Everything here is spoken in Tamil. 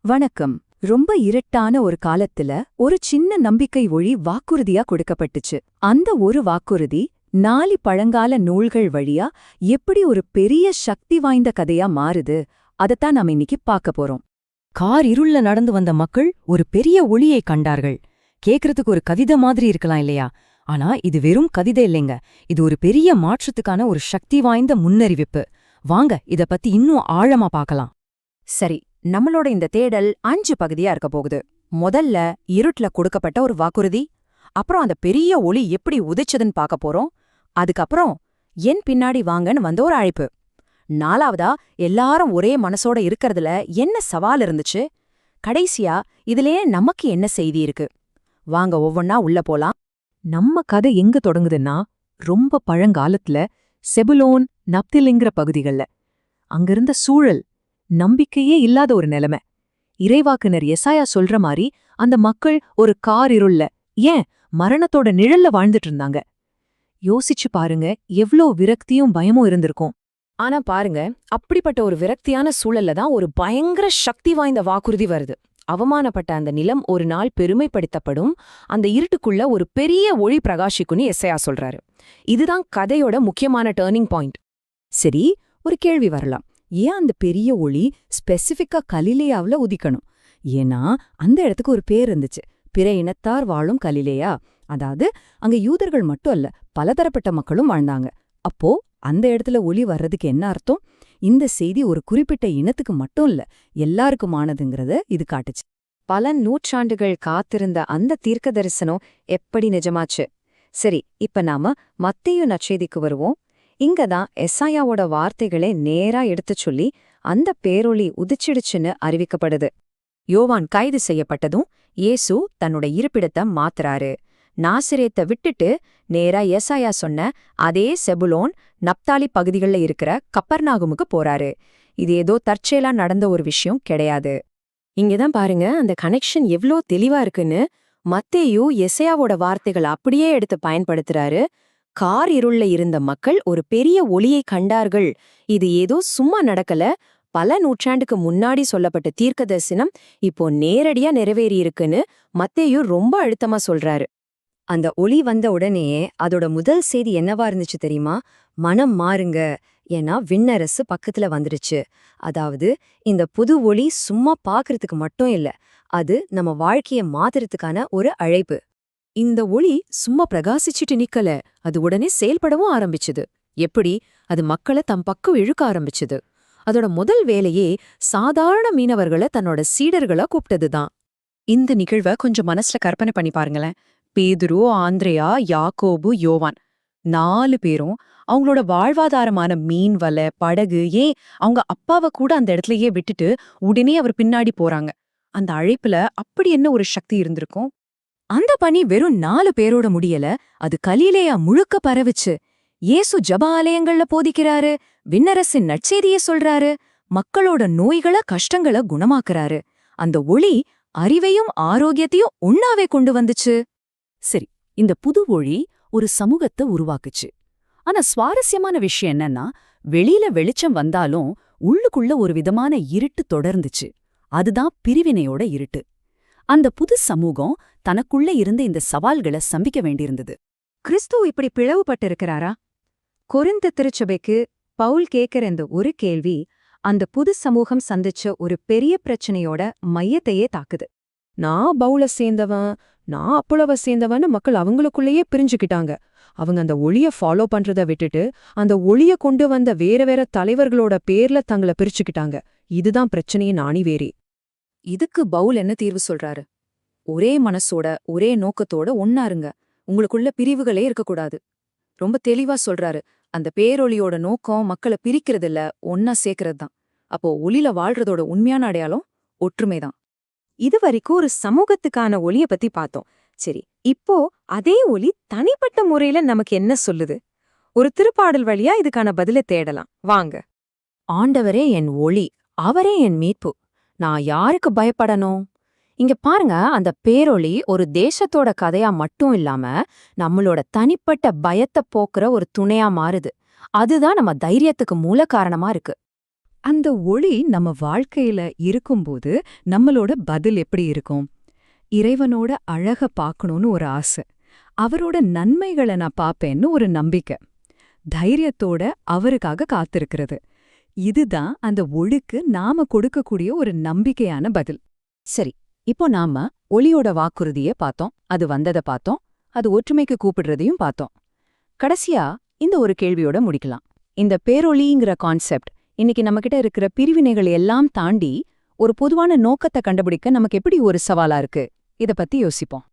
வணக்கம். ரொம்ப இருட்டான ஒரு காலத்துல ஒரு சின்ன நம்பிக்கை ஒளி வாக்குறுதியா கொடுக்கப்பட்டுச்சு. அந்த ஒரு வாக்குறுதி 4 பழங்கால நூல்கள் வழியா எப்படி ஒரு பெரிய சக்தி வாய்ந்த கதையா மாறுது, அதத்தான் நாம இன்னைக்கு பார்க்க போறோம். கார் இருள்ல நடந்து வந்த மக்கள் ஒரு பெரிய ஒளியை கண்டார்கள். கேக்குறதுக்கு ஒரு கவிதை மாதிரி இருக்கலாம் இல்லையா? ஆனா இது வெறும் கவிதை இல்லைங்க. இது ஒரு பெரிய மாற்றத்துக்கான ஒரு சக்தி வாய்ந்த முன்னறிவிப்பு. வாங்க இத பத்தி இன்னும் ஆழமா பார்க்கலாம். சரி, நம்மளோட இந்த தேடல் 5 பகுதியா இருக்க போகுது. முதல்ல இருட்ல கொடுக்கப்பட்ட ஒரு வாக்குறுதி, அப்புறம் அந்த பெரிய ஒளி எப்படி உதிச்சதுன்னு பார்க்க போறோம். அதுக்கப்புறம் என் பின்னாடி வாங்கன்னு வந்த ஒரு அழைப்பு. 4வதா எல்லாரும் ஒரே மனசோட இருக்கறதுல என்ன சவால் இருந்துச்சு. கடைசியா இதுலயே நமக்கு என்ன செய்தி இருக்கு. வாங்க ஒவ்வொன்னா உள்ள போலாம். நம்ம கதை எங்க தொடங்குதுன்னா, ரொம்ப பழங்காலத்துல செபுலோன், நப்திலிங்கிற பகுதிகள்ல. அங்கிருந்த சூழல் நம்பிக்கையே இல்லாத ஒரு நிலைமை. இறைவாக்குனர் எசாயா சொல்ற மாதிரி அந்த மக்கள் ஒரு கார் இருள்ல, ஏன் மரணத்தோட நிழல்ல வாழ்ந்துட்டு இருந்தாங்க. யோசிச்சு பாருங்க, எவ்ளோ விரக்தியும் பயமும் இருந்திருக்கும். ஆனா பாருங்க, அப்படிப்பட்ட ஒரு விரக்தியான சூழல்ல தான் ஒரு பயங்கர சக்தி வாய்ந்த வாக்குறுதி வருது. அவமானப்பட்ட அந்த நிலம் ஒரு நாள் பெருமைப்படுத்தப்படும், அந்த இருட்டுக்குள்ள ஒரு பெரிய ஒளி பிரகாசிக்குன்னு எஸ்ஐயா சொல்றாரு. இதுதான் கதையோட முக்கியமான டர்னிங் பாயிண்ட். சரி, ஒரு கேள்வி வரலாம். ஏன் அந்த பெரிய ஒளி ஸ்பெசிஃபிக்கா கலிலேயாவுல உதிக்கணும்? ஏன்னா அந்த இடத்துக்கு ஒரு பேர் இருந்துச்சு, பிற இனத்தார் வாழும் கலிலேயா. அதாவது அங்க யூதர்கள் மட்டும் அல்ல, பலதரப்பட்ட மக்களும் வாழ்ந்தாங்க. அப்போ அந்த இடத்துல ஒளி வர்றதுக்கு என்ன அர்த்தம்? இந்த செய்தி ஒரு குறிப்பிட்ட இனத்துக்கு மட்டும் இல்ல, எல்லாருக்குமானதுங்கிறத இது காட்டுச்சு. பல நூற்றாண்டுகள் காத்திருந்த அந்த தீர்க்க தரிசனம் எப்படி நிஜமாச்சு? சரி, இப்ப நாம மத்தேயு நற்செய்திக்கு வருவோம். இங்கதான் எசாயாவோட வார்த்தைகளை நேரா எடுத்துச் சொல்லி அந்த பேரொளி உதிச்சிடுச்சுன்னு அறிவிக்கப்படுது. யோவான் கைது செய்யப்பட்டதும் இயேசு தன்னோட இருப்பிடத்தை மாத்துறாரு. நாசரேத்தை விட்டுட்டு நேரா எசாயா சொன்ன அதே செபுலோன், நப்தாலி பகுதிகள்ல இருக்கிற கப்பர்நாகுமுக்கு போறாரு. இது ஏதோ தற்செயலா நடந்த ஒரு விஷயம் கிடையாது. இங்கதான் பாருங்க அந்த கனெக்ஷன் எவ்ளோ தெளிவா இருக்குன்னு. மத்தேயு எசையாவோட வார்த்தைகள் அப்படியே எடுத்து பயன்படுத்துறாரு. கார் இருள்ல இருந்த மக்கள் ஒரு பெரிய ஒளியை கண்டார்கள். இது ஏதோ சும்மா நடக்கல, பல நூற்றாண்டுக்கு முன்னாடி சொல்லப்பட்ட தீர்க்க தரிசனம் இப்போ நேரடியா நிறைவேறியிருக்குன்னு மத்தேயு ரொம்ப அழுத்தமா சொல்றாரு. அந்த ஒளி வந்த உடனேயே அதோட முதல் செய்தி என்னவா இருந்துச்சு தெரியுமா? மனம் மாறுங்க, ஏன்னா விண்ணரசு பக்கத்துல வந்துருச்சு. அதாவது இந்த புது ஒளி சும்மா பாக்குறதுக்கு மட்டும் இல்ல, அது நம்ம வாழ்க்கைய மாத்துறதுக்கான ஒரு அழைப்பு. இந்த ஒளி சும்மா பிரகாசிச்சுட்டு நிக்கல, அது உடனே செயல்படவும் ஆரம்பிச்சுது. எப்படி? அது மக்களை தம் பக்கம் இழுக்க ஆரம்பிச்சுது. அதோட முதல் வேலையே சாதாரண மீனவர்களை தன்னோட சீடர்களா கூப்பிட்டதுதான். இந்த நிகழ்வை கொஞ்சம் மனசுல கற்பனை பண்ணி பாருங்களேன். பேதுரு, ஆந்திரேயா, யாக்கோபு, யோவான் 4 பேரும் அவங்களோட வாழ்வாதாரமான மீன் வலை, படகு, ஏன் அவங்க அப்பாவை கூட அந்த இடத்துலயே விட்டுட்டு உடனே அவர் பின்னாடி போறாங்க. அந்த அழைப்புல அப்படி என்ன ஒரு சக்தி இருந்திருக்கும்? அந்த பணி வெறும் 4 பேரோட முடியல, அது கலிலேயா முழுக்க பரவுச்சு. இயேசு ஜப ஆலயங்கள்ல போதிக்கிறாரு, விண்ணரசின் நற்செய்திய சொல்றாரு, மக்களோட நோய்கள கஷ்டங்கள குணமாக்குறாரு. அந்த ஒளி அறிவையும் ஆரோக்கியத்தையும் ஒண்ணாவே கொண்டு வந்துச்சு. சரி, இந்த புது ஒளி ஒரு சமூகத்தை உருவாக்குச்சு. ஆனா சுவாரஸ்யமான விஷயம் என்னன்னா, வெளியில வெளிச்சம் வந்தாலும் உள்ளுக்குள்ள ஒரு விதமான இருட்டு தொடர்ந்துச்சு. அதுதான் பிரிவினையோட இருட்டு. அந்த புது சமூகம் தனக்குள்ள இருந்த இந்த சவால்களை சம்பிக்க வேண்டியிருந்தது. கிறிஸ்து இப்படி பிளவுபட்டிருக்கிறாரா? கொரிந்து திருச்சபைக்கு பவுல் கேட்கிற இந்த ஒரு கேள்வி அந்த புது சமூகம் சந்திச்ச ஒரு பெரிய பிரச்சனையோட மையத்தையே தாக்குது. நான் பவுல சேர்ந்தவன், நான் அப்பளவ சேர்ந்தவன்னு மக்கள் அவங்களுக்குள்ளேயே பிரிஞ்சுக்கிட்டாங்க. அவங்க அந்த ஒளிய ஃபாலோ பண்றத விட்டுட்டு அந்த ஒளிய கொண்டு வந்த வேற வேற தலைவர்களோட பேர்ல தங்களை பிரிச்சுக்கிட்டாங்க. இதுதான் பிரச்சனையே நாணிவேறி. இதுக்கு பவுல் என்ன தீர்வு சொல்றாரு? ஒரே மனசோட ஒரே நோக்கத்தோட ஒன்னாருங்க, உங்களுக்குள்ள பிரிவுகளே இருக்கக்கூடாது. ரொம்ப தெளிவா சொல்றாரு. அந்த பேரொளியோட நோக்கம் மக்களை பிரிக்கிறதில்ல, ஒன்னா சேர்க்கறது தான். அப்போ ஒளியில வாழ்றதோட உண்மையான அடையாளம் ஒற்றுமைதான். இது வரைக்கும் ஒரு சமூகத்துக்கான ஒளிய பத்தி பார்த்தோம். சரி, இப்போ அதே ஒளி தனிப்பட்ட முறையில நமக்கு என்ன சொல்லுது? ஒரு திருப்பாடல் வழியா இதுக்கான பதில தேடலாம் வாங்க. ஆண்டவரே என் ஒளி, அவரே என் மீட்பு, நான் யாருக்கு பயப்படணும்? இங்க பாருங்க, அந்த பேரொளி ஒரு தேசத்தோட கதையா மட்டும் இல்லாம நம்மளோட தனிப்பட்ட பயத்தை போக்குற ஒரு துணையா மாறுது. அதுதான் நம்ம தைரியத்துக்கு மூல காரணமா இருக்கு. அந்த ஒளி நம்ம வாழ்க்கையில இருக்கும்போது நம்மளோட பதில் எப்படி இருக்கும்? இறைவனோட அழக பார்க்கணும்னு ஒரு ஆசை, அவரோட நன்மைகளை நான் பாப்பேன்னு ஒரு நம்பிக்கை, தைரியத்தோட அவருக்காக காத்திருக்கிறது. இதுதான் அந்த ஒளிக்கு நாம கொடுக்கக்கூடிய ஒரு நம்பிக்கையான பதில். சரி, இப்போ நாம ஒளியோட வாக்குறுதிய பார்த்தோம், அது வந்தத பார்த்தோம், அது ஒற்றுமைக்கு கூப்பிடுறதையும் பார்த்தோம். கடைசியா இந்த ஒரு கேள்வியோட முடிக்கலாம். இந்த பேரொளிங்கிற கான்செப்ட் இன்னைக்கு நம்மகிட்ட இருக்கிற பிரிவினைகள் எல்லாம் தாண்டி ஒரு பொதுவான நோக்கத்தை கண்டுபிடிக்க நமக்கு எப்படி ஒரு சவாலா இருக்கு? இத பத்தி யோசிப்போம்.